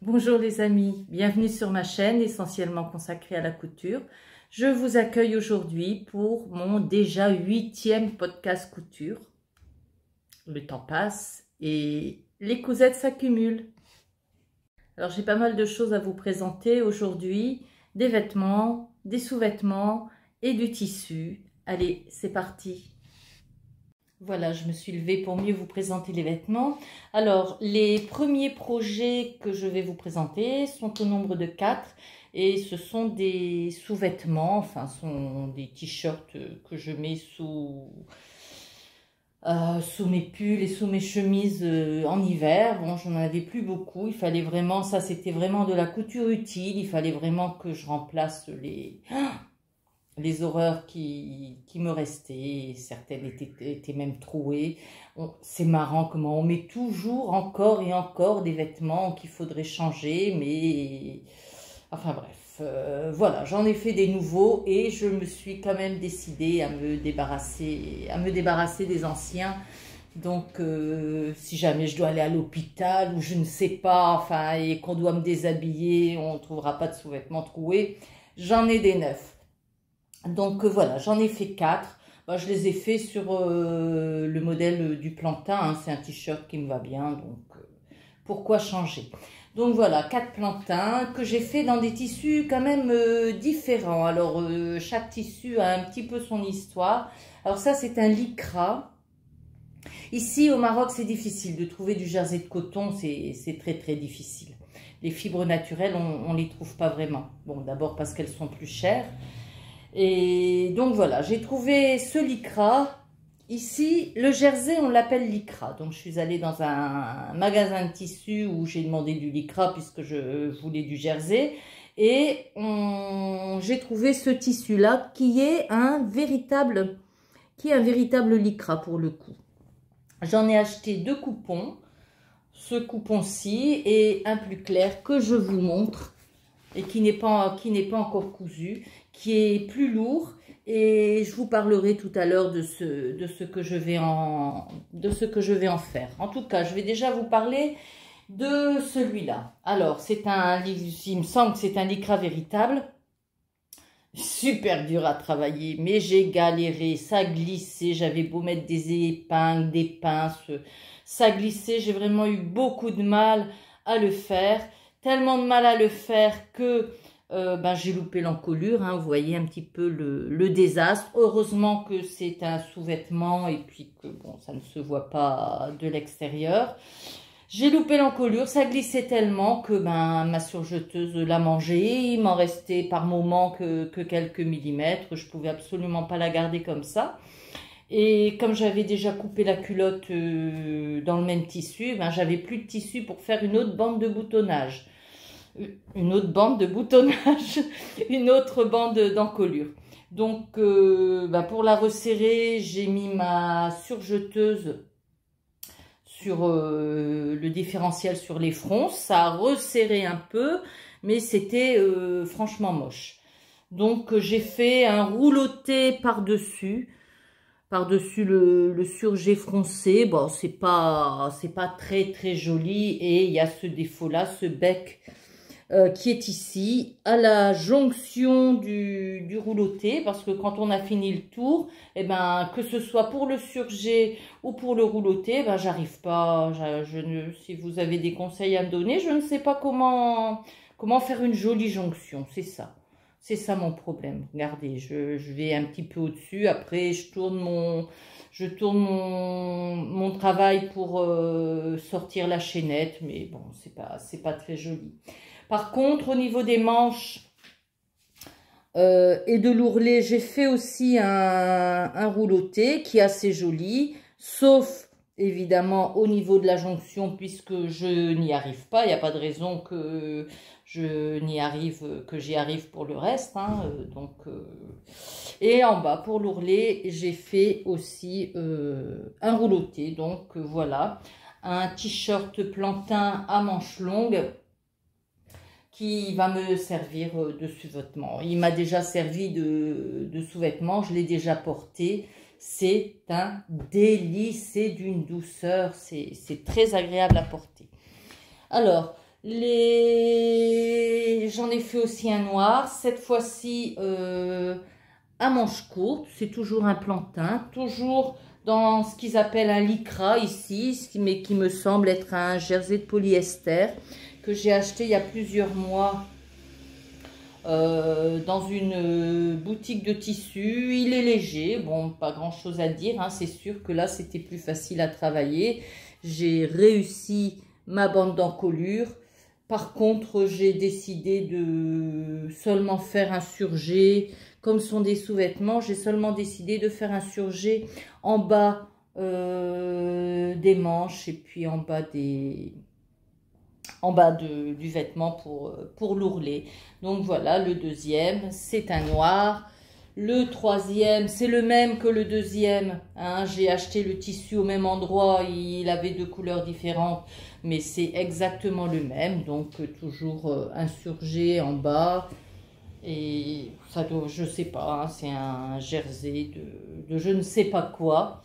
Bonjour les amis, bienvenue sur ma chaîne essentiellement consacrée à la couture. Je vous accueille aujourd'hui pour mon déjà 8e podcast couture. Le temps passe et les cousettes s'accumulent. Alors j'ai pas mal de choses à vous présenter aujourd'hui, des vêtements, des sous-vêtements et du tissu. Allez, c'est parti! Voilà, je me suis levée pour mieux vous présenter les vêtements. Alors, les premiers projets que je vais vous présenter sont au nombre de 4 et ce sont des sous-vêtements, enfin, ce sont des t-shirts que je mets sous mes pulls et sous mes chemises en hiver. Bon, j'en avais plus beaucoup, il fallait vraiment, ça c'était vraiment de la couture utile, il fallait vraiment que je remplace les horreurs qui me restaient, certaines étaient même trouées. C'est marrant comment on met toujours encore et encore des vêtements qu'il faudrait changer, mais enfin bref, voilà, j'en ai fait des nouveaux et je me suis quand même décidée à me débarrasser des anciens. Donc, si jamais je dois aller à l'hôpital ou je ne sais pas, enfin, et qu'on doit me déshabiller, on ne trouvera pas de sous-vêtements troués, j'en ai des neufs. Donc voilà, j'en ai fait 4. Je les ai fait sur le modèle du plantain, hein. C'est un t-shirt qui me va bien, donc pourquoi changer? Donc voilà, 4 plantains que j'ai fait dans des tissus quand même différents. Alors chaque tissu a un petit peu son histoire. Alors ça c'est un lycra. Ici au Maroc c'est difficile de trouver du jersey de coton, c'est très très difficile. Les fibres naturelles on les trouve pas vraiment. Bon, d'abord parce qu'elles sont plus chères. Et donc voilà, j'ai trouvé ce lycra. Ici, le jersey, on l'appelle lycra. Donc je suis allée dans un magasin de tissus où j'ai demandé du lycra puisque je voulais du jersey. Et j'ai trouvé ce tissu-là qui est un véritable lycra pour le coup. J'en ai acheté 2 coupons. Ce coupon-ci et un plus clair que je vous montre et qui n'est pas encore cousu, qui est plus lourd, et je vous parlerai tout à l'heure de ce que je vais en faire. En tout cas, je vais déjà vous parler de celui-là. Alors, il me semble que c'est un lycra véritable, super dur à travailler, mais j'ai galéré, ça glissait, j'avais beau mettre des épingles, des pinces, ça glissait, j'ai vraiment eu beaucoup de mal à le faire. Tellement de mal à le faire que j'ai loupé l'encolure, hein, vous voyez un petit peu le désastre. Heureusement que c'est un sous-vêtement et puis que bon, ça ne se voit pas de l'extérieur. J'ai loupé l'encolure, ça glissait tellement que ma surjeteuse l'a mangé. Il m'en restait par moment que quelques millimètres, je pouvais absolument pas la garder comme ça. Et comme j'avais déjà coupé la culotte dans le même tissu, j'avais plus de tissu pour faire une autre bande de boutonnage. Une autre bande d'encolure. Donc, pour la resserrer, j'ai mis ma surjeteuse sur le différentiel sur les fronts. Ça a resserré un peu, mais c'était franchement moche. Donc, j'ai fait un rouloté par-dessus le surjet froncé. Bon, c'est pas très très joli et il y a ce défaut-là, ce bec qui est ici, à la jonction du rouloté, parce que quand on a fini le tour, que ce soit pour le surjet ou pour le rouloté, j'arrive pas, si vous avez des conseils à me donner, je ne sais pas comment faire une jolie jonction, c'est ça. C'est ça mon problème. Regardez, je vais un petit peu au-dessus. Après, je tourne mon travail pour sortir la chaînette. Mais bon, c'est pas très joli. Par contre, au niveau des manches et de l'ourlet, j'ai fait aussi un rouloté qui est assez joli. Sauf, évidemment, au niveau de la jonction, puisque je n'y arrive pas. Il n'y a pas de raison que j'y arrive pour le reste, hein, et en bas pour l'ourlet j'ai fait aussi un rouloté. Donc voilà, un t-shirt plantain à manches longues qui va me servir de sous-vêtement. Il m'a déjà servi de sous-vêtement, je l'ai déjà porté. C'est un délice, c'est d'une douceur, c'est très agréable à porter. Alors, J'en ai fait aussi un noir, cette fois-ci à manches courtes, c'est toujours un plantain, toujours dans ce qu'ils appellent un lycra ici, mais qui me semble être un jersey de polyester que j'ai acheté il y a plusieurs mois dans une boutique de tissus. Il est léger, bon, pas grand chose à dire, hein, c'est sûr que là c'était plus facile à travailler. J'ai réussi ma bande d'encolure. Par contre, j'ai décidé de seulement faire un surjet. Comme ce sont des sous-vêtements, j'ai seulement décidé de faire un surjet en bas des manches et puis en bas du vêtement pour l'ourlet. Donc voilà, le deuxième, c'est un noir. Le troisième, c'est le même que le deuxième, hein. J'ai acheté le tissu au même endroit, il avait deux couleurs différentes, mais c'est exactement le même. Donc toujours insurgé en bas. Et ça doit, je sais pas, hein, c'est un jersey de je ne sais pas quoi.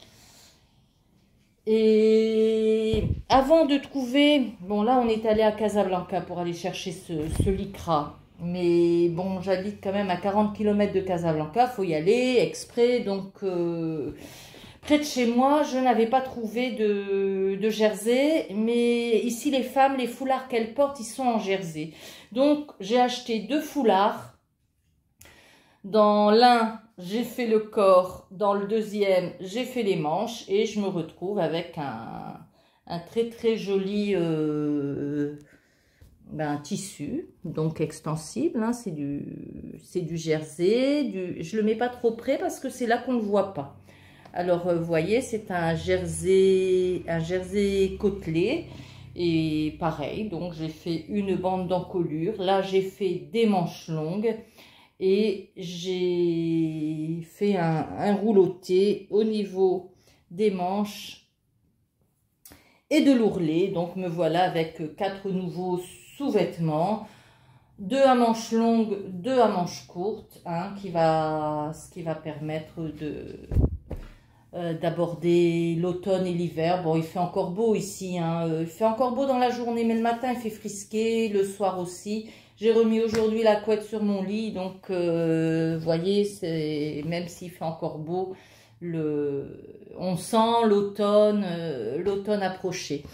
Et avant de trouver, bon là on est allé à Casablanca pour aller chercher ce lycra. Mais bon, j'habite quand même à 40 km de Casablanca, faut y aller exprès. Donc près de chez moi, je n'avais pas trouvé de jersey. Mais ici les femmes, les foulards qu'elles portent, ils sont en jersey. Donc j'ai acheté deux foulards. Dans l'un, j'ai fait le corps, dans le deuxième, j'ai fait les manches et je me retrouve avec un très très joli tissu, donc extensible, hein, c'est du jersey, je le mets pas trop près parce que c'est là qu'on ne le voit pas. Alors vous voyez, c'est un jersey côtelé. Et pareil, donc j'ai fait une bande d'encolure, là j'ai fait des manches longues. Et j'ai fait un rouloté au niveau des manches et de l'ourlet. Donc me voilà avec 4 nouveaux sous-vêtements, 2 à manches longues, 2 à manches courtes, hein, ce qui va permettre d'aborder l'automne et l'hiver. Bon, il fait encore beau ici, hein, il fait encore beau dans la journée, mais le matin il fait frisquer, le soir aussi. J'ai remis aujourd'hui la couette sur mon lit, donc vous voyez, même s'il fait encore beau, on sent l'automne approcher.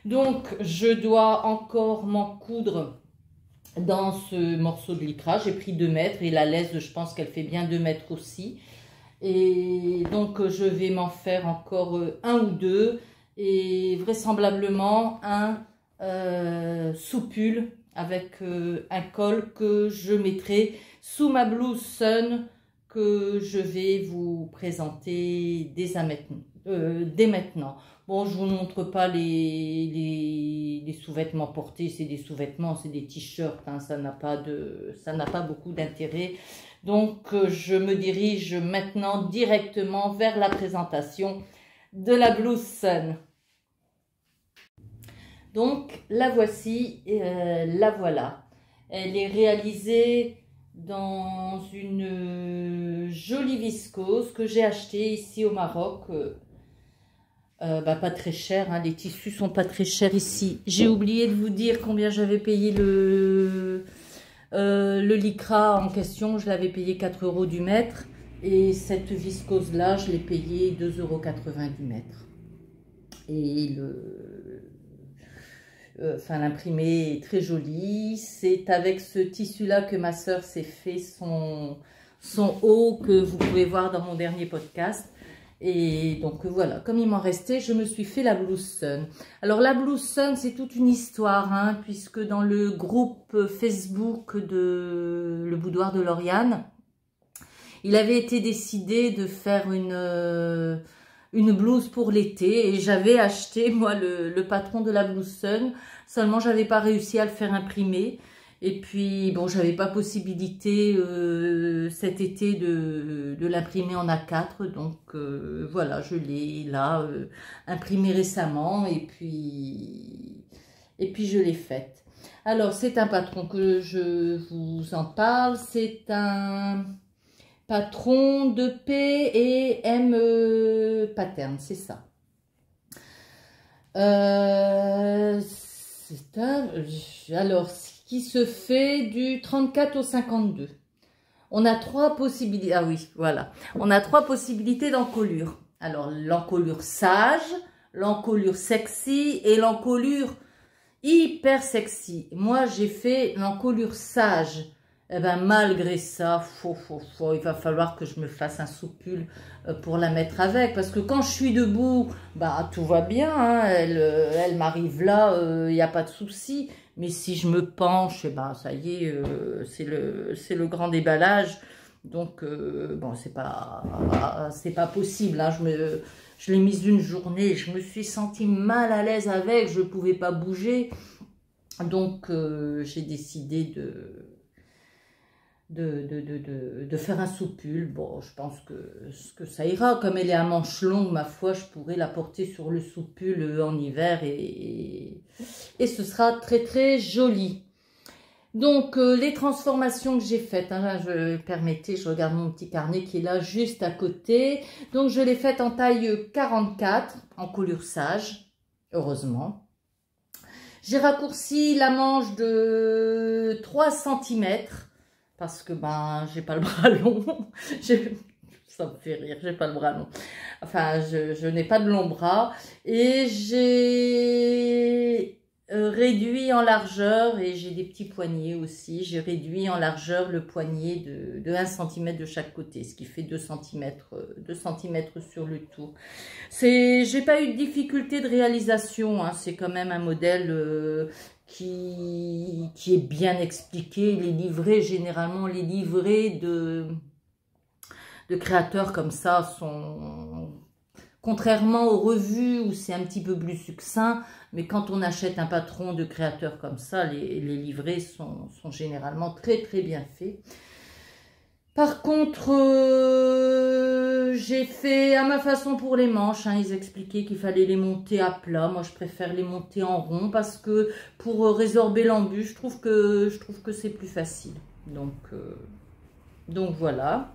Donc je dois encore m'en coudre dans ce morceau de lycra. J'ai pris 2 mètres et la laisse, je pense qu'elle fait bien 2 mètres aussi. Et donc je vais m'en faire encore un ou deux et vraisemblablement un sous-pull avec un col que je mettrai sous ma blouse Sun que je vais vous présenter dès maintenant. Bon, je vous montre pas les sous-vêtements portés, c'est des sous-vêtements, c'est des t-shirts, hein, ça n'a pas beaucoup d'intérêt. Donc, je me dirige maintenant directement vers la présentation de la blouse Sun. Donc, la voici, la voilà. Elle est réalisée dans une jolie viscose que j'ai achetée ici au Maroc. Pas très cher, hein, les tissus sont pas très chers ici. J'ai oublié de vous dire combien j'avais payé le lycra en question. Je l'avais payé 4 € du mètre. Et cette viscose là, je l'ai payé 2,80 € du mètre. Et l'imprimé est très joli. C'est avec ce tissu là que ma soeur s'est fait son haut que vous pouvez voir dans mon dernier podcast. Et donc voilà, comme il m'en restait, je me suis fait la blouse Sun. Alors la blouse Sun, c'est toute une histoire, hein, puisque dans le groupe Facebook de Le Boudoir de Lauriane, il avait été décidé de faire une blouse pour l'été et j'avais acheté moi le patron de la blouse Sun, seulement j'avais pas réussi à le faire imprimer. Et puis, bon, j'avais pas possibilité cet été de l'imprimer en A4. Donc, voilà, je l'ai là imprimé récemment et puis je l'ai faite. Alors, c'est un patron que je vous en parle. C'est un patron de P et M pattern, c'est ça. Alors, ce qui se fait du 34 au 52. On a 3 possibilités. Ah oui, voilà. On a 3 possibilités d'encolure. Alors, l'encolure sage, l'encolure sexy et l'encolure hyper sexy. Moi, j'ai fait l'encolure sage. Eh ben, malgré ça, il va falloir que je me fasse un soupule pour la mettre avec. Parce que quand je suis debout, bah, tout va bien. Hein, elle m'arrive là, il n'y a pas de souci. Mais si je me penche, eh ben, ça y est, c'est le grand déballage. Donc, bon, c'est pas possible. Hein, je l'ai mise une journée, je me suis sentie mal à l'aise avec, je ne pouvais pas bouger. Donc, j'ai décidé de faire un soupule. Bon, je pense que ça ira. Comme elle est à manches longues, ma foi, je pourrais la porter sur le soupule en hiver et ce sera très très joli. Donc, les transformations que j'ai faites, hein, permettez, je regarde mon petit carnet qui est là juste à côté. Donc, je l'ai faite en taille 44, en colure sage, heureusement. J'ai raccourci la manche de 3 cm, parce que ben, j'ai pas le bras long. Ça me fait rire, j'ai pas le bras long. Enfin, je n'ai pas de long bras. Et j'ai réduit en largeur, et j'ai des petits poignets aussi. J'ai réduit en largeur le poignet de 1 cm de chaque côté, ce qui fait 2 cm sur le tour. J'ai pas eu de difficulté de réalisation, hein. C'est quand même un modèle qui est bien expliqué. Les livrets, généralement les livrets de créateurs comme ça sont, contrairement aux revues où c'est un petit peu plus succinct, mais quand on achète un patron de créateur comme ça, les livrets sont généralement très très bien faits. Par contre, j'ai fait à ma façon pour les manches, hein. Ils expliquaient qu'il fallait les monter à plat. Moi, je préfère les monter en rond parce que pour résorber l'embûche, je trouve que c'est plus facile. Donc voilà.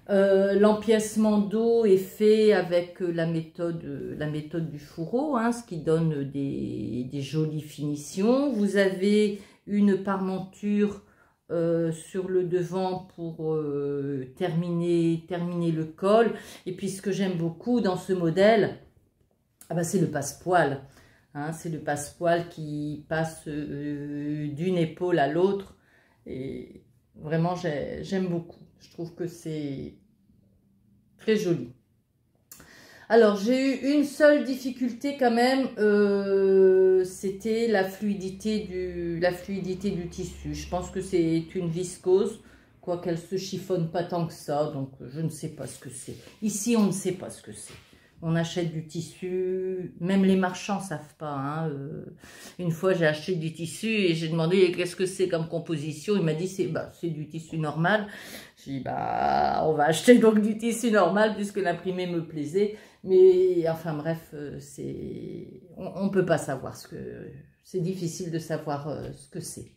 L'empiècement dos est fait avec la méthode du fourreau, hein, ce qui donne des jolies finitions. Vous avez une parmenture sur le devant pour terminer le col. Et puis ce que j'aime beaucoup dans ce modèle, ah ben, c'est le passepoil. Hein, c'est le passepoil qui passe d'une épaule à l'autre. Et vraiment, j'aime beaucoup. Je trouve que c'est très joli. Alors, j'ai eu une seule difficulté quand même, c'était la fluidité du tissu. Je pense que c'est une viscose, quoiqu'elle se chiffonne pas tant que ça, donc je ne sais pas ce que c'est. Ici, on ne sait pas ce que c'est. On achète du tissu, même les marchands savent pas. Hein. Une fois, j'ai acheté du tissu et j'ai demandé qu'est-ce que c'est comme composition. Il m'a dit c'est du tissu normal. J'ai dit on va acheter donc du tissu normal puisque l'imprimé me plaisait. Mais enfin bref, on peut pas savoir c'est difficile de savoir ce que c'est.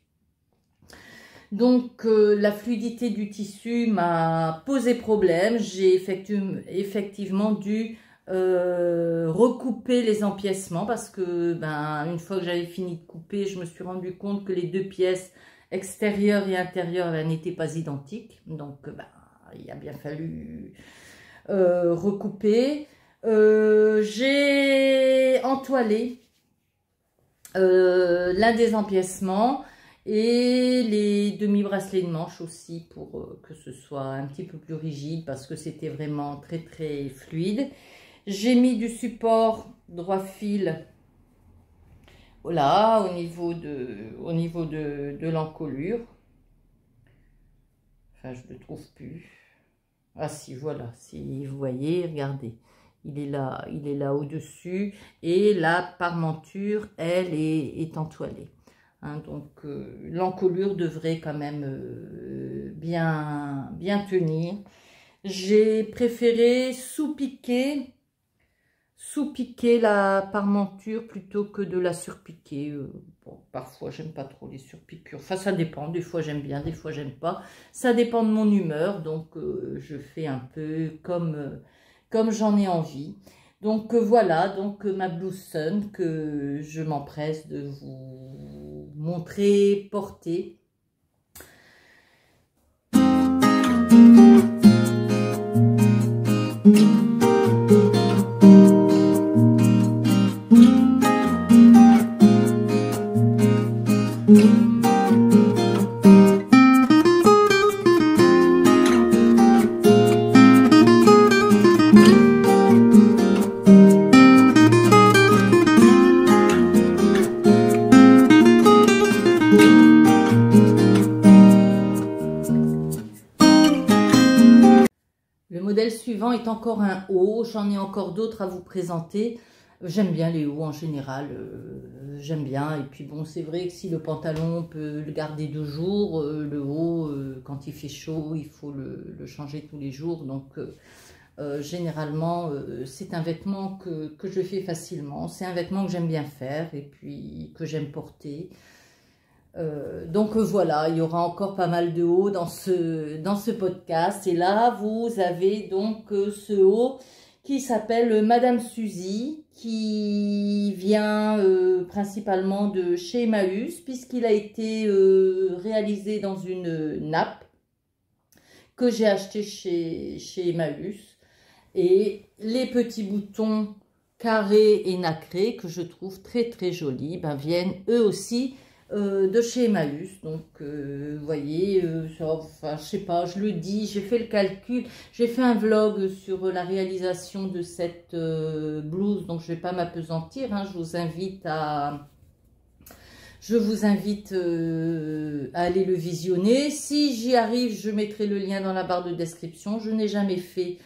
Donc, la fluidité du tissu m'a posé problème. J'ai effectivement dû recouper les empiècements parce que une fois que j'avais fini de couper, je me suis rendu compte que les deux pièces extérieures et intérieures n'étaient pas identiques. Donc, il a bien fallu recouper. J'ai entoilé l'un des empiècements et les demi-bracelets de manche aussi pour que ce soit un petit peu plus rigide parce que c'était vraiment très très fluide. J'ai mis du support droit fil, voilà, au niveau de l'encolure. Enfin, je ne le trouve plus. Ah si, voilà, si vous voyez, regardez. Il est là au-dessus et la parmenture, elle, est entoilée. Hein, donc, l'encolure devrait quand même bien tenir. J'ai préféré sous-piquer la parmenture plutôt que de la surpiquer. Bon, parfois, j'aime pas trop les surpiqûres. Enfin, ça dépend. Des fois, j'aime bien, des fois, j'aime pas. Ça dépend de mon humeur. Donc, je fais un peu comme j'en ai envie. Donc voilà, donc ma blouse Sun que je m'empresse de vous montrer, porter. Le modèle suivant est encore un haut, j'en ai encore d'autres à vous présenter. J'aime bien les hauts en général, j'aime bien. Et puis bon, c'est vrai que si le pantalon on peut le garder 2 jours, le haut, quand il fait chaud, il faut le changer tous les jours. Donc généralement, c'est un vêtement que je fais facilement. C'est un vêtement que j'aime bien faire et puis que j'aime porter. Donc voilà, il y aura encore pas mal de hauts dans ce podcast. Et là, vous avez donc ce haut qui s'appelle Madame Suzy, qui vient principalement de chez Emmaüs, puisqu'il a été réalisé dans une nappe que j'ai acheté chez Emmaüs. Et les petits boutons carrés et nacrés, que je trouve très très jolis, ben, viennent eux aussi de chez Emmaüs. Donc vous voyez, enfin, je sais pas, je le dis, j'ai fait le calcul, j'ai fait un vlog sur la réalisation de cette blouse, donc je vais pas m'apesantir, hein, je vous invite à aller le visionner. Si j'y arrive, je mettrai le lien dans la barre de description. Je n'ai jamais fait,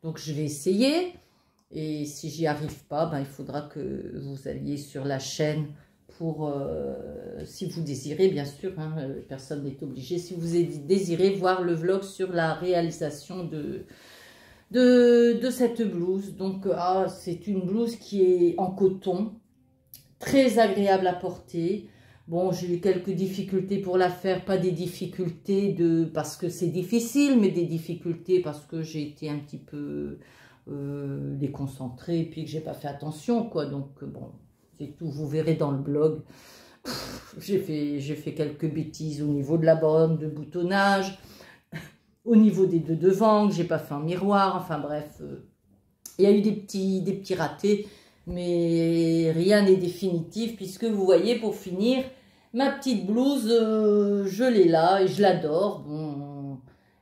donc je vais essayer. Et si j'y arrive pas, ben, il faudra que vous alliez sur la chaîne pour, si vous désirez, bien sûr, hein, personne n'est obligé. Si vous désirez voir le vlog sur la réalisation de cette blouse. Donc, c'est une blouse qui est en coton, très agréable à porter. Bon, j'ai eu quelques difficultés pour la faire, pas des difficultés parce que c'est difficile, mais des difficultés parce que j'ai été un petit peu déconcentrée et puis que j'ai pas fait attention, quoi. Donc, bon, c'est tout, vous verrez dans le blog. J'ai fait quelques bêtises au niveau de la bande de boutonnage, au niveau des deux devants, que j'ai pas fait en miroir, enfin bref. Il y a eu des petits ratés, mais rien n'est définitif, puisque vous voyez, pour finir, ma petite blouse, je l'ai là et je l'adore. Bon,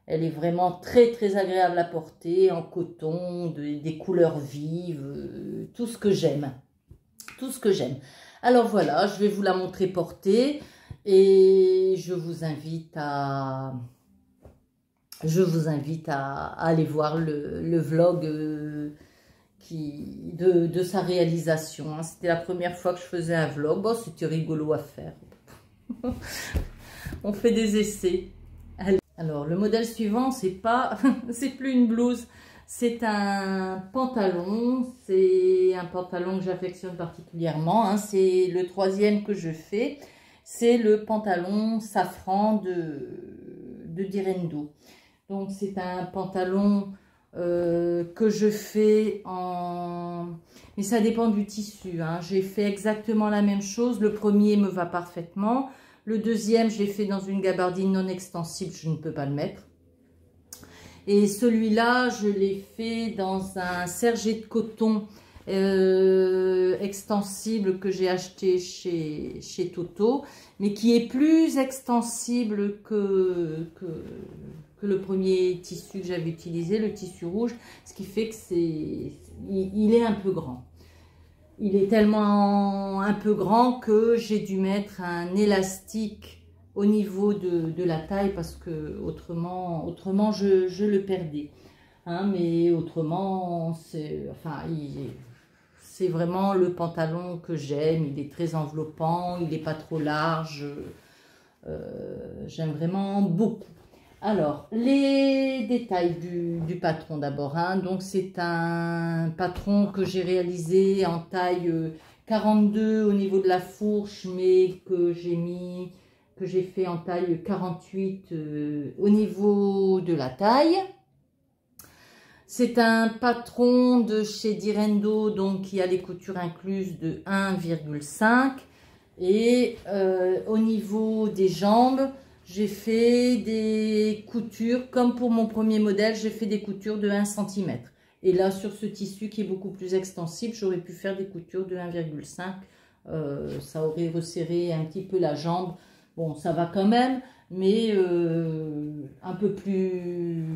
elle est vraiment très très agréable à porter, en coton, des couleurs vives, tout ce que j'aime. Tout ce que j'aime. Alors voilà, je vais vous la montrer portée et je vous invite à aller voir le vlog de sa réalisation. Hein. C'était la première fois que je faisais un vlog. Bon, c'était rigolo à faire. On fait des essais. Allez. Alors, le modèle suivant, c'est plus une blouse. C'est un pantalon, c'est un pantalon que j'affectionne particulièrement, hein. C'est le 3e que je fais, c'est le pantalon safran de Direndo. Donc c'est un pantalon que je fais en... Mais ça dépend du tissu, hein. J'ai fait exactement la même chose, le premier me va parfaitement, le deuxième j'ai fait dans une gabardine non extensible, je ne peux pas le mettre. Et celui-là, je l'ai fait dans un sergé de coton extensible que j'ai acheté chez Toto, mais qui est plus extensible que le premier tissu que j'avais utilisé, le tissu rouge, ce qui fait que il est un peu grand. Il est tellement un peu grand que j'ai dû mettre un élastique au niveau de la taille parce que autrement je le perdais, hein, mais autrement c'est vraiment le pantalon que j'aime. Il est très enveloppant, il n'est pas trop large, j'aime vraiment beaucoup. Alors les détails du patron d'abord, hein. Donc c'est un patron que j'ai réalisé en taille 42 au niveau de la fourche, mais que j'ai fait en taille 48 au niveau de la taille. C'est un patron de chez Direndo, donc qui a les coutures incluses de 1,5. Et au niveau des jambes, j'ai fait des coutures, comme pour mon premier modèle, j'ai fait des coutures de 1 cm. Et là, sur ce tissu qui est beaucoup plus extensible, j'aurais pu faire des coutures de 1,5. Ça aurait resserré un petit peu la jambe. Bon, ça va quand même, mais un peu plus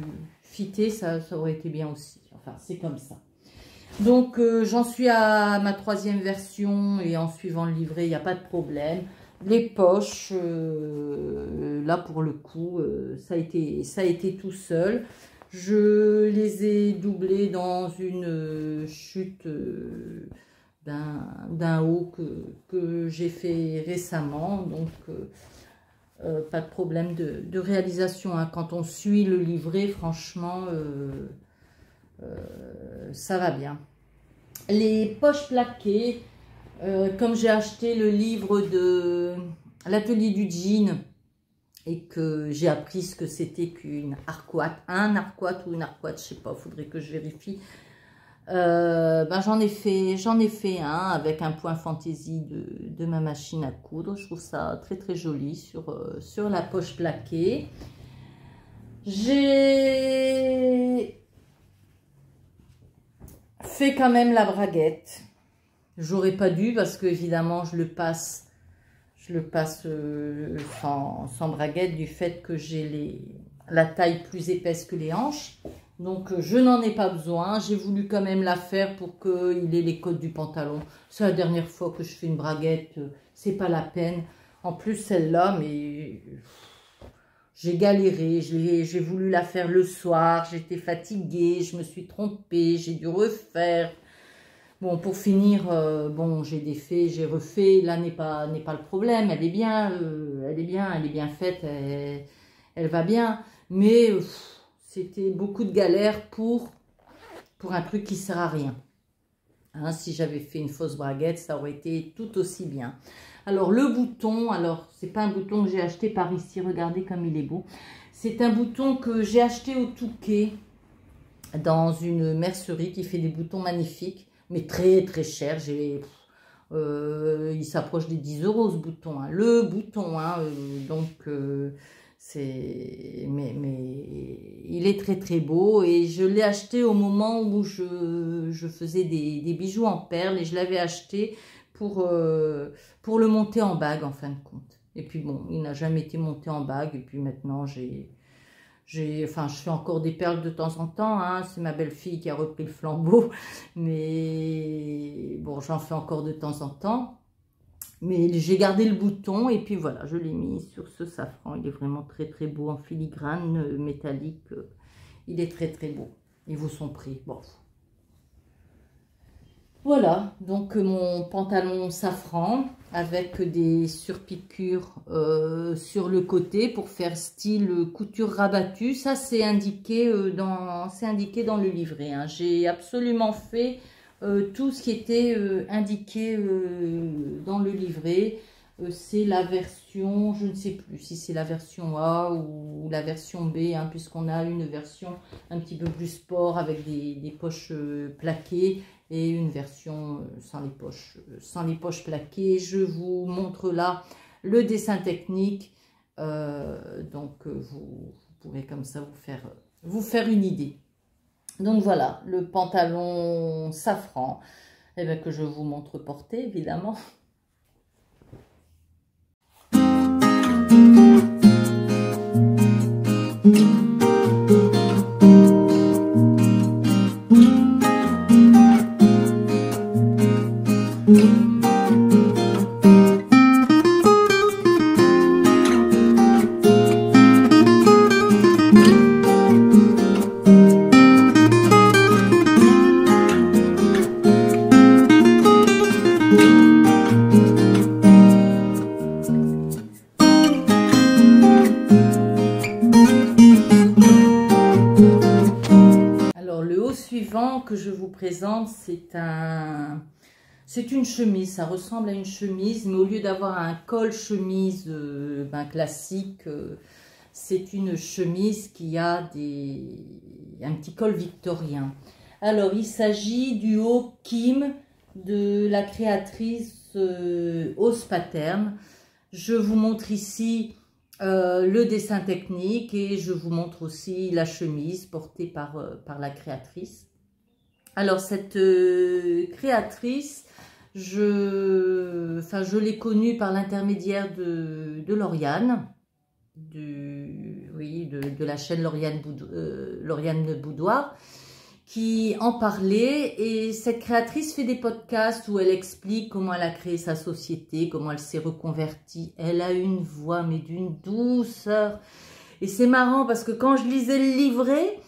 fité, ça aurait été bien aussi. Enfin, c'est comme ça. Donc, j'en suis à ma 3e version et en suivant le livret, il n'y a pas de problème. Les poches, là pour le coup, ça a été tout seul. Je les ai doublées dans une chute d'un haut que j'ai fait récemment. Donc, pas de problème de réalisation, hein. Quand on suit le livret, franchement, ça va bien. Les poches plaquées, comme j'ai acheté le livre de l'atelier du jean et que j'ai appris ce que c'était qu'une arcuate, un arcuate ou une arcuate, je sais pas, faudrait que je vérifie. Ben j'en ai fait un avec un point fantaisie de ma machine à coudre. Je trouve ça très très joli sur la poche plaquée. J'ai fait quand même la braguette. J'aurais pas dû parce que évidemment je le passe sans braguette du fait que j'ai la taille plus épaisse que les hanches. Donc je n'en ai pas besoin. J'ai voulu quand même la faire pour qu'il ait les côtes du pantalon. C'est la dernière fois que je fais une braguette, c'est pas la peine. En plus celle-là, mais j'ai galéré. J'ai voulu la faire le soir, j'étais fatiguée, je me suis trompée, j'ai dû refaire. Bon, pour finir, bon, j'ai défait, j'ai refait. Là n'est pas le problème. Elle est bien, elle est bien faite, elle va bien. Mais c'était beaucoup de galère pour un truc qui sert à rien. Hein, si j'avais fait une fausse braguette, ça aurait été tout aussi bien. Alors le bouton, alors c'est pas un bouton que j'ai acheté par ici. Regardez comme il est beau. C'est un bouton que j'ai acheté au Touquet dans une mercerie qui fait des boutons magnifiques, mais très très cher. Il s'approche des 10 € ce bouton, hein. Le bouton, hein, donc mais il est très très beau et je l'ai acheté au moment où je faisais des bijoux en perles et je l'avais acheté pour le monter en bague en fin de compte. Et puis bon, il n'a jamais été monté en bague et puis maintenant enfin, je fais encore des perles de temps en temps, hein. C'est ma belle-fille qui a repris le flambeau, mais bon, j'en fais encore de temps en temps. Mais j'ai gardé le bouton et puis voilà, je l'ai mis sur ce safran. Il est vraiment très très beau en filigrane métallique. Il est très très beau. Ils vous sont pris. Bon. Voilà, donc mon pantalon safran avec des surpiqûres sur le côté pour faire style couture rabattue. Ça, c'est indiqué, dans le livret, hein. J'ai absolument fait tout ce qui était indiqué dans le livret. C'est la version, je ne sais plus si c'est la version A ou la version B, hein, puisqu'on a une version un petit peu plus sport avec des poches plaquées et une version sans les poches plaquées. Je vous montre là le dessin technique, donc vous pourrez comme ça vous faire une idée. Donc voilà, le pantalon safran, que je vous montre porter évidemment. Que je vous présente, c'est une chemise. Ça ressemble à une chemise, mais au lieu d'avoir un col chemise classique, c'est une chemise qui a un petit col victorien. Alors, il s'agit du haut Kim de la créatrice Ose Pattern. Je vous montre ici le dessin technique et je vous montre aussi la chemise portée par la créatrice. Alors, cette créatrice, je l'ai connue par l'intermédiaire de Lauriane, de la chaîne Lauriane Boudoir, qui en parlait. Et cette créatrice fait des podcasts où elle explique comment elle a créé sa société, comment elle s'est reconvertie. Elle a une voix, mais d'une douceur. Et c'est marrant parce que quand je lisais le livret,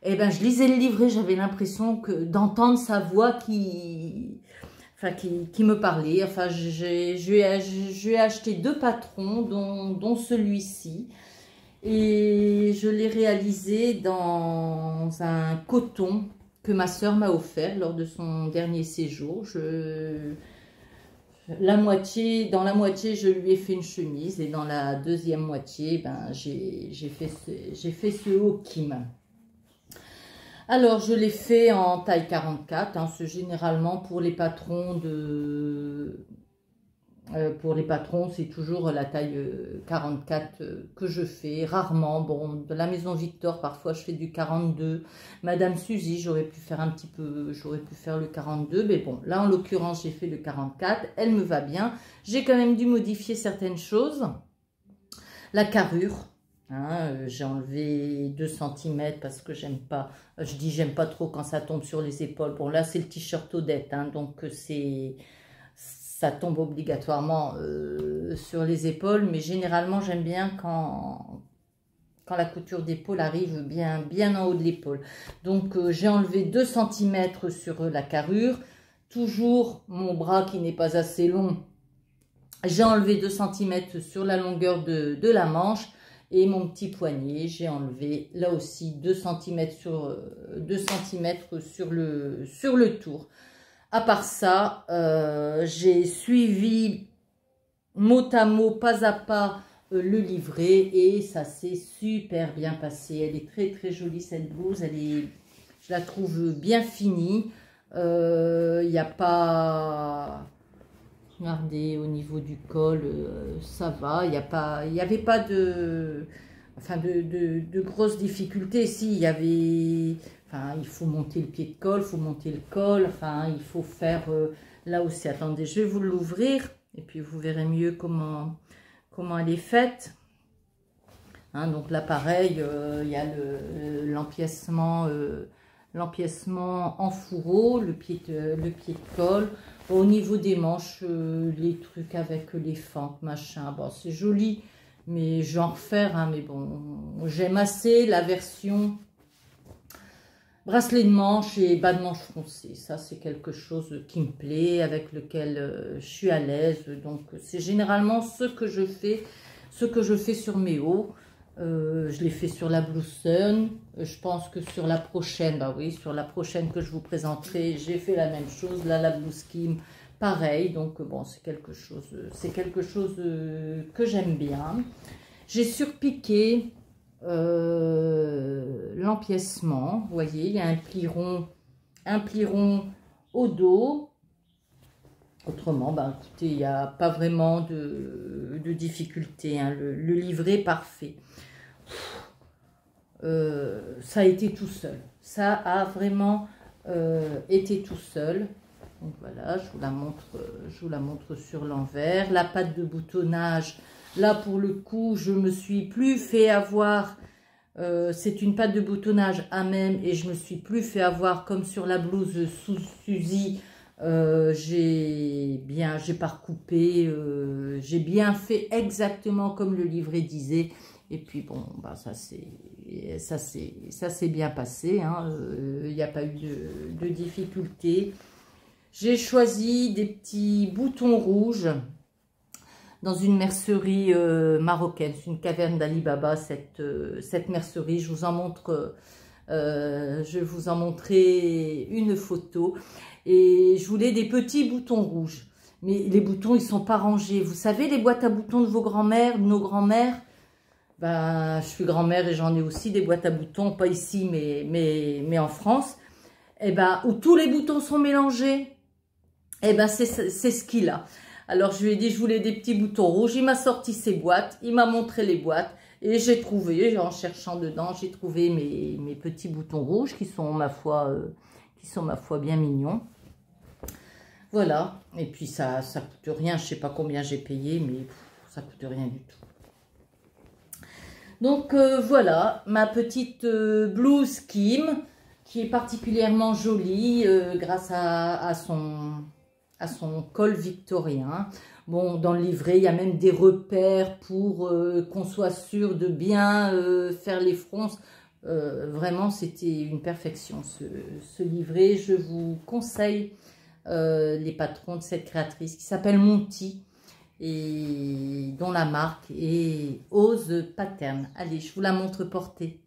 j'avais l'impression d'entendre sa voix qui me parlait. Enfin, je lui ai acheté 2 patrons, dont celui-ci. Et je l'ai réalisé dans un coton que ma sœur m'a offert lors de son dernier séjour. Dans la moitié, je lui ai fait une chemise et dans la deuxième moitié, j'ai fait ce haut Kim. Alors, je l'ai fait en taille 44, hein, c'est généralement pour les patrons c'est toujours la taille 44 que je fais, rarement. Bon, de la maison Victor, parfois je fais du 42. Madame Suzy, j'aurais pu faire le 42, mais bon, là en l'occurrence, j'ai fait le 44, elle me va bien. J'ai quand même dû modifier certaines choses. La carrure. Hein, j'ai enlevé 2 cm parce que j'aime pas trop quand ça tombe sur les épaules. Bon, là c'est le t-shirt Odette, hein, donc ça tombe obligatoirement sur les épaules, mais généralement j'aime bien quand la couture d'épaule arrive bien en haut de l'épaule. Donc j'ai enlevé 2 cm sur la carrure, toujours mon bras qui n'est pas assez long, j'ai enlevé 2 cm sur la longueur de la manche. Et mon petit poignet, j'ai enlevé là aussi 2 cm sur le tour. À part ça, j'ai suivi mot à mot, pas à pas, le livret et ça s'est super bien passé. Elle est très très jolie cette blouse, je la trouve bien finie. Il n'y a pas... Regardez, au niveau du col, ça va. Il n'y avait pas de grosses difficultés. Si, il y avait... Enfin, il faut monter le pied de colle, il faut monter le col. Enfin, il faut faire là aussi. Attendez, je vais vous l'ouvrir et puis vous verrez mieux comment elle est faite. Hein, donc là, pareil, il y a l'empiècement en fourreau, le pied de colle. Au niveau des manches, les trucs avec les fentes, machin, bon, c'est joli, mais je vais en refaire, hein, mais bon, j'aime assez la version bracelet de manche et bas de manche froncé. Ça, c'est quelque chose qui me plaît, avec lequel je suis à l'aise. Donc, c'est généralement ce que je fais sur mes hauts. Je l'ai fait sur la Blue Sun. Je pense que sur la prochaine, sur la prochaine que je vous présenterai, j'ai fait la même chose. Là, la Blue Skim, pareil. Donc, bon, c'est quelque chose que j'aime bien. J'ai surpiqué l'empiècement. Vous voyez, il y a un pli rond au dos. Autrement, écoutez, il n'y a pas vraiment de difficulté, hein. Le livret parfait. Ça a été tout seul. Ça a vraiment été tout seul. Donc voilà, je vous la montre sur l'envers. La patte de boutonnage, là pour le coup, je me suis plus fait avoir. C'est une patte de boutonnage à même et je me suis plus fait avoir comme sur la blouse sous Suzy. J'ai pas recoupé, j'ai bien fait exactement comme le livret disait. Et puis bon, ça s'est bien passé, hein. Il n'y a pas eu de difficulté. J'ai choisi des petits boutons rouges dans une mercerie marocaine. C'est une caverne d'Ali Baba, cette mercerie. Je vous en montre, je vais vous en montrer une photo. Et je voulais des petits boutons rouges. Mais les boutons, ils sont pas rangés. Vous savez, les boîtes à boutons de vos grands-mères, de nos grands-mères, Ben, je suis grand-mère et j'en ai aussi des boîtes à boutons, pas ici, mais en France. Et ben, où tous les boutons sont mélangés. Et ben, c'est ce qu'il a. Alors, je lui ai dit, je voulais des petits boutons rouges. Il m'a sorti ses boîtes, il m'a montré les boîtes. Et j'ai trouvé, en cherchant dedans, j'ai trouvé mes petits boutons rouges qui sont, ma foi, bien mignons. Voilà. Et puis, ça coûte rien. Je sais pas combien j'ai payé, mais ça coûte rien du tout. Donc, voilà, ma petite blouse Kim, qui est particulièrement jolie grâce à son col victorien. Bon, dans le livret, il y a même des repères pour qu'on soit sûr de bien faire les fronces. Vraiment, c'était une perfection, ce livret. Je vous conseille les patrons de cette créatrice qui s'appelle Monty et dont la marque est Ose Pattern. Allez, je vous la montre portée.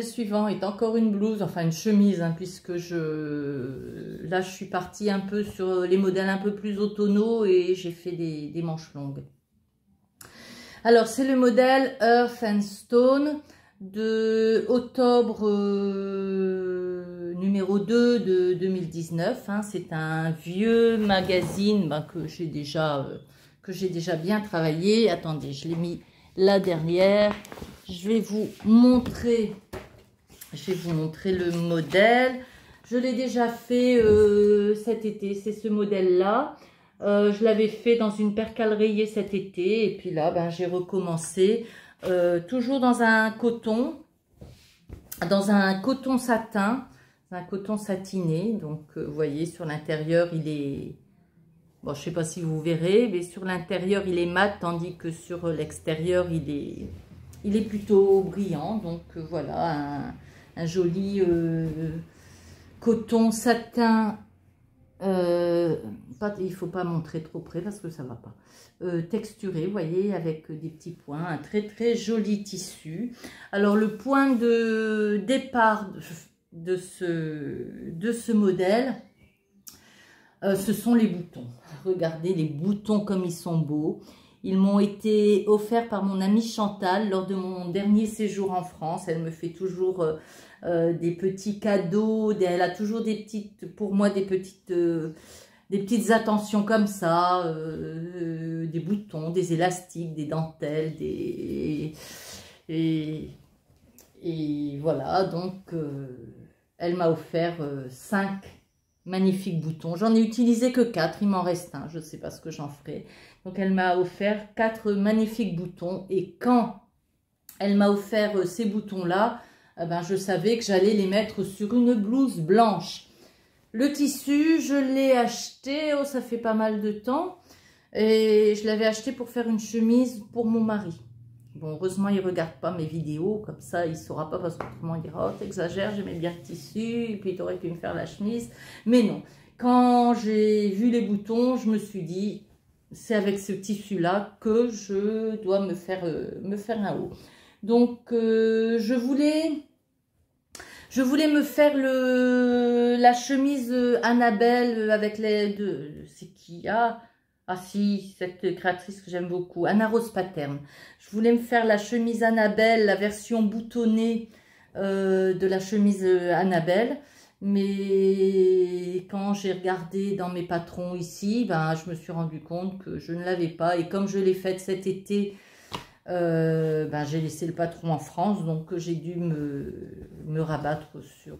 Suivant est encore une blouse, enfin une chemise, hein, puisque là je suis partie un peu sur les modèles un peu plus automnaux et j'ai fait des manches longues. Alors c'est le modèle Earth and Stone de octobre numéro 2 de 2019. Hein. C'est un vieux magazine que j'ai déjà bien travaillé. Attendez, je l'ai mis là derrière. Je vais vous montrer le modèle. Je l'ai déjà fait cet été, c'est ce modèle-là. Je l'avais fait dans une percale rayée cet été. Et puis là, ben, j'ai recommencé. Toujours dans un coton satin, un coton satiné. Donc, vous voyez, sur l'intérieur, il est... Bon, je ne sais pas si vous verrez, mais sur l'intérieur, il est mat, tandis que sur l'extérieur, il est plutôt brillant. Donc, voilà, un joli coton satin, il ne faut pas montrer trop près parce que ça ne va pas, texturé, vous voyez, avec des petits points, un très très joli tissu. Alors le point de départ de ce modèle, ce sont les boutons. Regardez les boutons comme ils sont beaux. Ils m'ont été offerts par mon amie Chantal lors de mon dernier séjour en France. Elle me fait toujours des petits cadeaux. Elle a toujours pour moi des petites attentions comme ça. Des boutons, des élastiques, des dentelles, et voilà. Donc, elle m'a offert 5 magnifiques boutons. J'en ai utilisé que 4, il m'en reste un. Je ne sais pas ce que j'en ferai. Donc, elle m'a offert 4 magnifiques boutons. Et quand elle m'a offert ces boutons-là, ben, je savais que j'allais les mettre sur une blouse blanche. Le tissu, je l'ai acheté, oh, ça fait pas mal de temps. Et je l'avais acheté pour faire une chemise pour mon mari. Bon, heureusement, il ne regarde pas mes vidéos, comme ça, il ne saura pas, parce qu'autrement, il dira, oh, t'exagères, j'aimais bien le tissu, et puis tu aurais pu me faire la chemise. Mais non, quand j'ai vu les boutons, je me suis dit, c'est avec ce tissu-là que je dois me faire un haut. Donc, je voulais me faire la chemise Annabelle avec les deux. C'est qui? Ah si, cette créatrice que j'aime beaucoup, Anna Rose Pattern. Je voulais me faire la chemise Annabelle, la version boutonnée de la chemise Annabelle. Mais quand j'ai regardé dans mes patrons ici, ben, je me suis rendu compte que je ne l'avais pas. Et comme je l'ai faite cet été, ben, j'ai laissé le patron en France. Donc j'ai dû me rabattre sur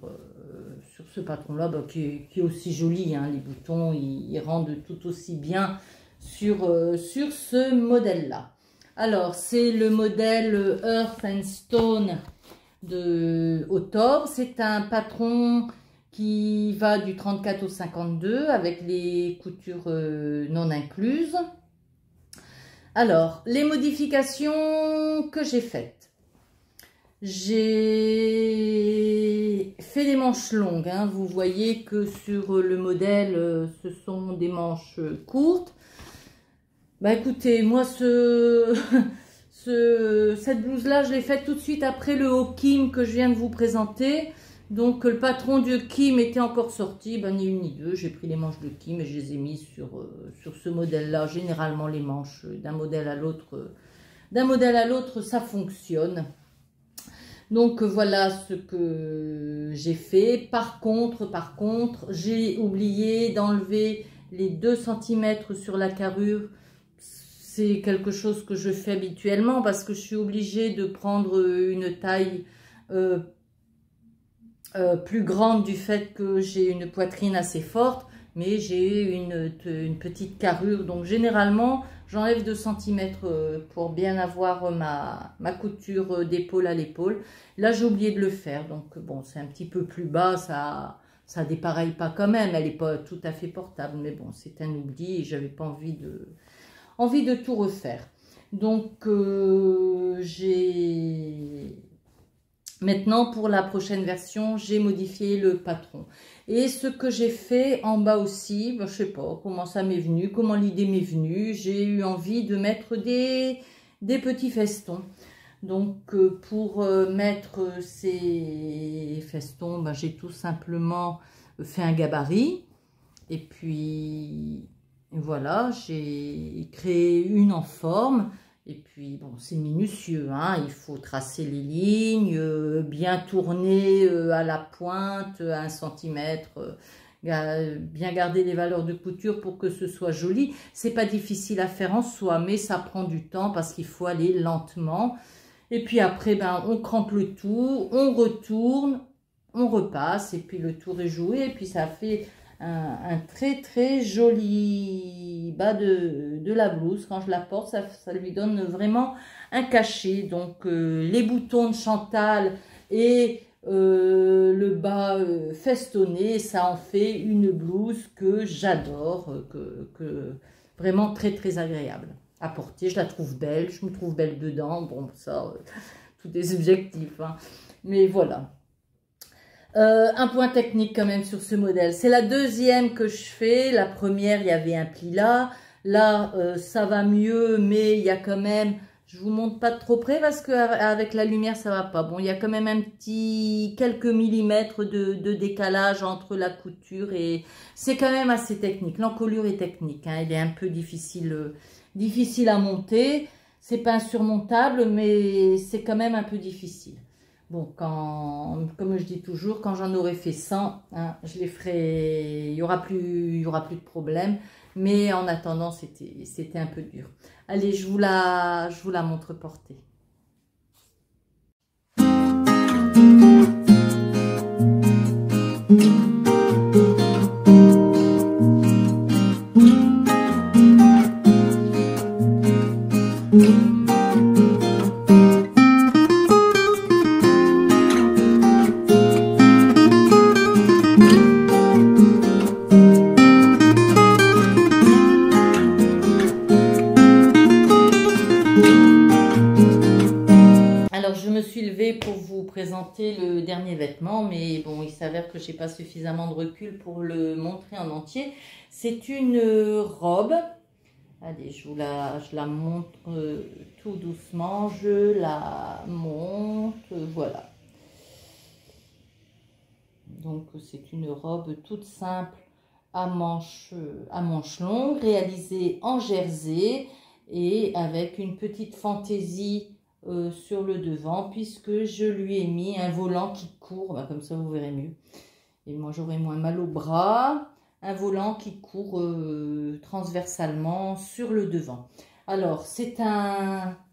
ce patron-là, ben, qui est aussi joli. Hein, les boutons, ils rendent tout aussi bien sur ce modèle-là. Alors, c'est le modèle Earth and Stone de octobre. C'est un patron qui va du 34 au 52 avec les coutures non incluses. Alors, les modifications que j'ai faites. J'ai fait des manches longues. Hein. Vous voyez que sur le modèle, ce sont des manches courtes. Bah écoutez, moi, cette blouse-là, je l'ai faite tout de suite après le haut Kim que je viens de vous présenter. Donc, le patron du Kim était encore sorti, ben, ni une ni deux. J'ai pris les manches de Kim et je les ai mises sur ce modèle-là. Généralement, les manches d'un modèle à l'autre, ça fonctionne. Donc, voilà ce que j'ai fait. Par contre, j'ai oublié d'enlever les 2 cm sur la carrure. C'est quelque chose que je fais habituellement parce que je suis obligée de prendre une taille plus grande du fait que j'ai une poitrine assez forte, mais j'ai une petite carrure. Donc généralement, j'enlève 2 cm pour bien avoir ma couture d'épaule à l'épaule. Là, j'ai oublié de le faire. Donc bon, c'est un petit peu plus bas, ça dépareille pas quand même. Elle n'est pas tout à fait portable, mais bon, c'est un oubli et j'avais pas envie de tout refaire. Donc maintenant, pour la prochaine version, j'ai modifié le patron. Et ce que j'ai fait en bas aussi, ben, je sais pas comment ça m'est venu, comment l'idée m'est venue. J'ai eu envie de mettre des petits festons. Donc, pour mettre ces festons, ben, j'ai tout simplement fait un gabarit. Et puis, voilà, j'ai créé une en forme. Et puis, bon, c'est minutieux, hein, il faut tracer les lignes, bien tourner à la pointe, à 1 cm, bien garder les valeurs de couture pour que ce soit joli. C'est pas difficile à faire en soi, mais ça prend du temps parce qu'il faut aller lentement. Et puis après, ben, on crampe le tout, on retourne, on repasse, et puis le tour est joué, et puis ça fait un très très joli bas de la blouse. Quand je la porte, ça lui donne vraiment un cachet. Donc les boutons de Chantal et le bas festonné, ça en fait une blouse que j'adore, que vraiment très très agréable à porter. Je la trouve belle, je me trouve belle dedans. Bon, ça, tout est subjectif, hein. Mais voilà. Un point technique quand même sur ce modèle. C'est la deuxième que je fais. La première, il y avait un pli là. Là, ça va mieux, mais il y a quand même... Je vous montre pas de trop près parce qu'avec la lumière, ça va pas. Bon, il y a quand même quelques millimètres de décalage entre la couture et... C'est quand même assez technique. L'encolure est technique, hein. Elle est un peu difficile à monter. C'est pas insurmontable, mais c'est quand même un peu difficile. Bon, comme je dis toujours, quand j'en aurai fait 100, hein, je les ferai, il y aura plus de problème. Mais en attendant, c'était un peu dur. Allez, je vous la montre portée. Pour vous présenter le dernier vêtement, mais bon, il s'avère que j'ai pas suffisamment de recul pour le montrer en entier. C'est une robe. Allez, je la montre tout doucement. Je la monte, voilà. Donc c'est une robe toute simple à manches longues, réalisée en jersey et avec une petite fantaisie sur le devant, puisque je lui ai mis un volant qui court, ben, comme ça vous verrez mieux. Et moi j'aurai moins mal au bras. Un volant qui court transversalement sur le devant. Alors c'est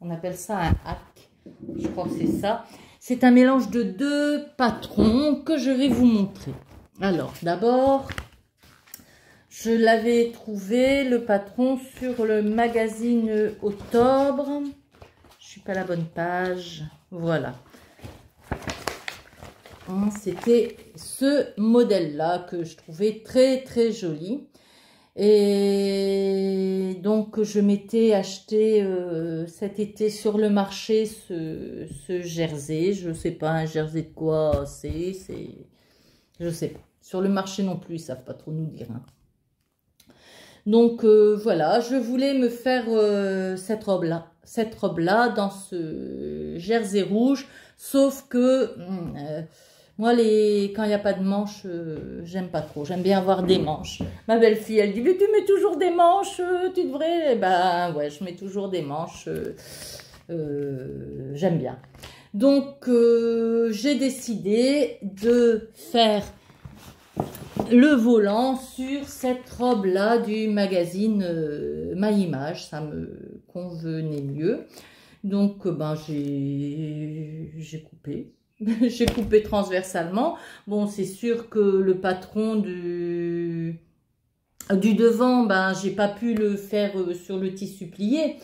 on appelle ça un hack, je crois que c'est ça. C'est un mélange de 2 patrons que je vais vous montrer. Alors d'abord, je l'avais trouvé le patron sur le magazine Octobre. Je suis pas à la bonne page, voilà. c'était ce modèle-là que je trouvais très très joli. Et donc je m'étais acheté cet été sur le marché ce jersey. Je sais pas un jersey de quoi c'est, je sais pas. Sur le marché non plus, ils savent pas trop nous dire. Hein. Donc voilà, je voulais me faire cette robe-là dans ce jersey rouge, sauf que moi, quand il n'y a pas de manches, j'aime pas trop. J'aime bien avoir des manches. Ma belle-fille, elle dit, mais tu mets toujours des manches, tu devrais... Eh ben ouais, je mets toujours des manches, j'aime bien. Donc, j'ai décidé de faire le volant sur cette robe-là du magazine My Image. Ça me convenait mieux. Donc, ben, j'ai coupé. J'ai coupé transversalement. Bon, c'est sûr que le patron du devant, ben, j'ai pas pu le faire sur le tissu plié.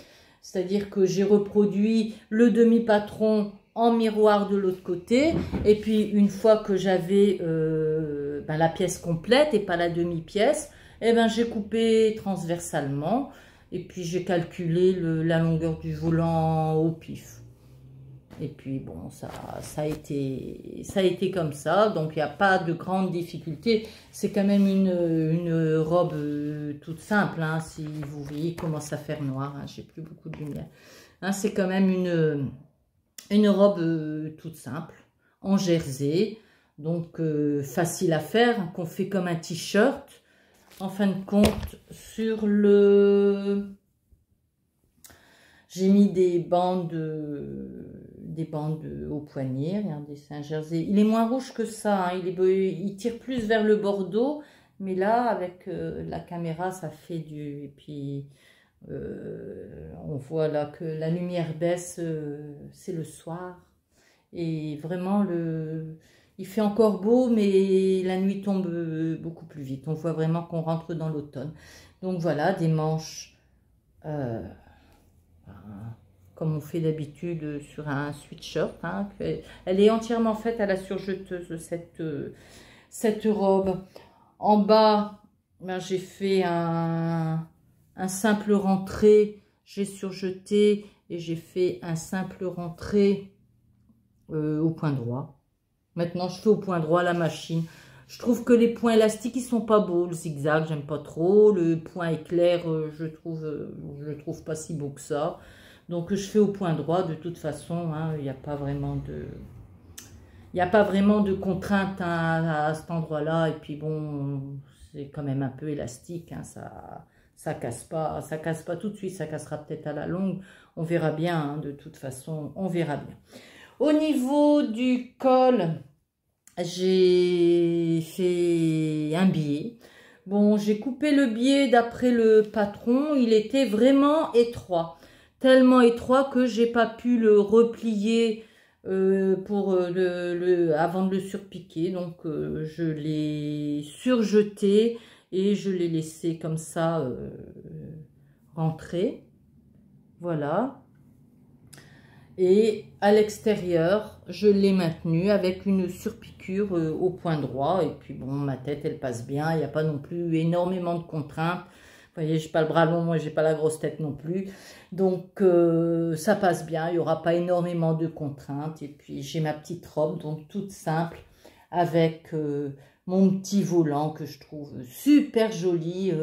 C'est-à-dire que j'ai reproduit le demi-patron en miroir de l'autre côté. Et puis, une fois que j'avais ben, la pièce complète et pas la demi-pièce, eh ben, j'ai coupé transversalement. Et puis, j'ai calculé la longueur du volant au pif. Et puis bon, ça a été comme ça, donc il n'y a pas de grande difficulté. C'est quand même une robe toute simple, hein, si vous voyez, il commence à faire noir, hein, j'ai plus beaucoup de lumière. Hein, c'est quand même une robe toute simple, en jersey, donc facile à faire, hein, qu'on fait comme un t-shirt. En fin de compte, sur le... J'ai mis des bandes au poignet. Regardez, c'est un jersey. Il est moins rouge que ça. Hein. Il tire plus vers le bordeaux. Mais là, avec la caméra, ça fait du... Et puis, on voit là que la lumière baisse. C'est le soir. Et vraiment, il fait encore beau, mais la nuit tombe beaucoup plus vite. On voit vraiment qu'on rentre dans l'automne. Donc voilà, des manches... comme on fait d'habitude sur un sweatshirt. Hein. Elle est entièrement faite à la surjeteuse, cette robe. En bas, ben, j'ai fait un simple rentré. J'ai surjeté et j'ai fait un simple rentré au point droit. Maintenant, je fais au point droit la machine. Je trouve que les points élastiques, ils sont pas beaux. Le zigzag, j'aime pas trop. Le point éclair, je trouve pas si beau que ça. Donc, je fais au point droit. De toute façon, hein, il n'y a pas vraiment de contrainte à cet endroit-là. Et puis, bon, c'est quand même un peu élastique. Hein, ça casse pas tout de suite. Ça cassera peut-être à la longue. On verra bien. Hein, de toute façon, on verra bien. Au niveau du col... J'ai fait un biais. Bon, j'ai coupé le biais d'après le patron. Il était vraiment étroit. Tellement étroit que j'ai pas pu le replier avant de le surpiquer. Donc, je l'ai surjeté et je l'ai laissé comme ça rentrer. Voilà. Et à l'extérieur, je l'ai maintenu avec une surpiqûre au point droit. Et puis bon, ma tête, elle passe bien. Il n'y a pas non plus énormément de contraintes. Vous voyez, j'ai pas le bras long, moi, j'ai pas la grosse tête non plus. Donc, ça passe bien. Il n'y aura pas énormément de contraintes. Et puis, j'ai ma petite robe, donc toute simple, avec mon petit volant que je trouve super joli.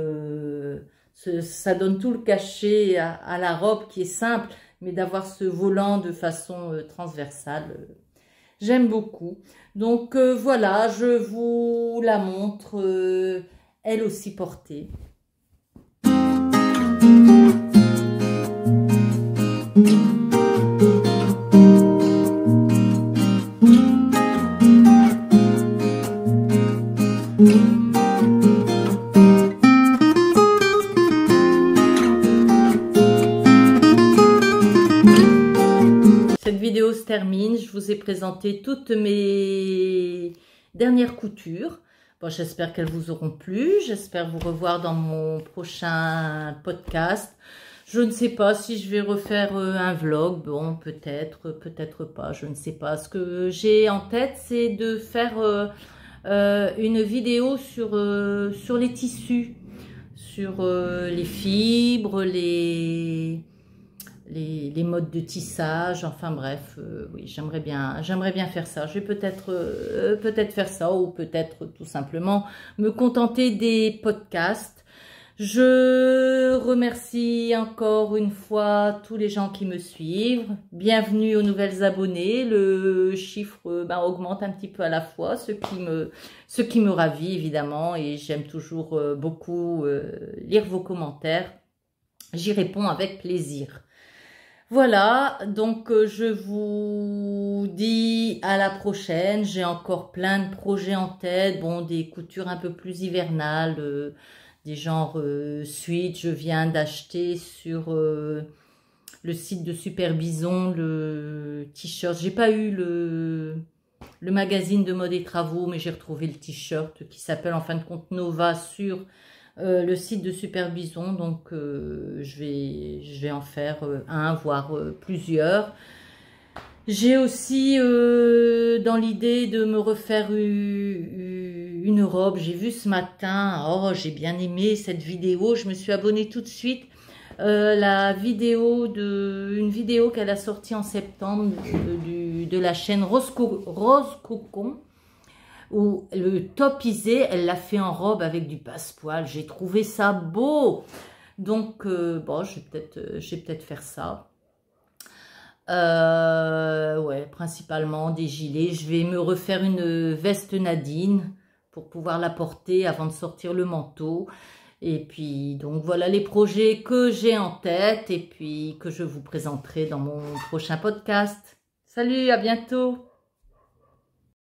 Ça donne tout le cachet à la robe qui est simple. Mais d'avoir ce volant de façon transversale, j'aime beaucoup. Donc voilà, je vous la montre, elle aussi portée. Se termine, je vous ai présenté toutes mes dernières coutures. Bon, j'espère qu'elles vous auront plu. J'espère vous revoir dans mon prochain podcast. Je ne sais pas si je vais refaire un vlog. Bon, peut-être, peut-être pas. Je ne sais pas. Ce que j'ai en tête, c'est de faire une vidéo sur les tissus, sur les fibres, les modes de tissage, enfin bref, oui, j'aimerais bien faire ça. Je vais peut-être faire ça ou peut-être tout simplement me contenter des podcasts. Je remercie encore une fois tous les gens qui me suivent. Bienvenue aux nouvelles abonnés. Le chiffre augmente un petit peu à la fois, ce qui me ravit évidemment, et j'aime toujours beaucoup lire vos commentaires. J'y réponds avec plaisir. Voilà, donc je vous dis à la prochaine. J'ai encore plein de projets en tête, bon, des coutures un peu plus hivernales, des genres suites. Je viens d'acheter sur le site de Super Bison le t-shirt. J'ai pas eu le magazine de mode et travaux, mais j'ai retrouvé le t-shirt qui s'appelle en fin de compte Nova sur le site de Super Bison. Donc je vais en faire un, voire plusieurs. J'ai aussi dans l'idée de me refaire une robe. J'ai vu ce matin, oh j'ai bien aimé cette vidéo, je me suis abonnée tout de suite. Une vidéo qu'elle a sortie en septembre de la chaîne Rose Cocon, où le top isé, elle l'a fait en robe avec du passepoil. J'ai trouvé ça beau. Donc, bon, je vais peut-être faire ça. Ouais, principalement des gilets. Je vais me refaire une veste Nadine pour pouvoir la porter avant de sortir le manteau. Et puis, donc voilà les projets que j'ai en tête et puis que je vous présenterai dans mon prochain podcast. Salut, à bientôt!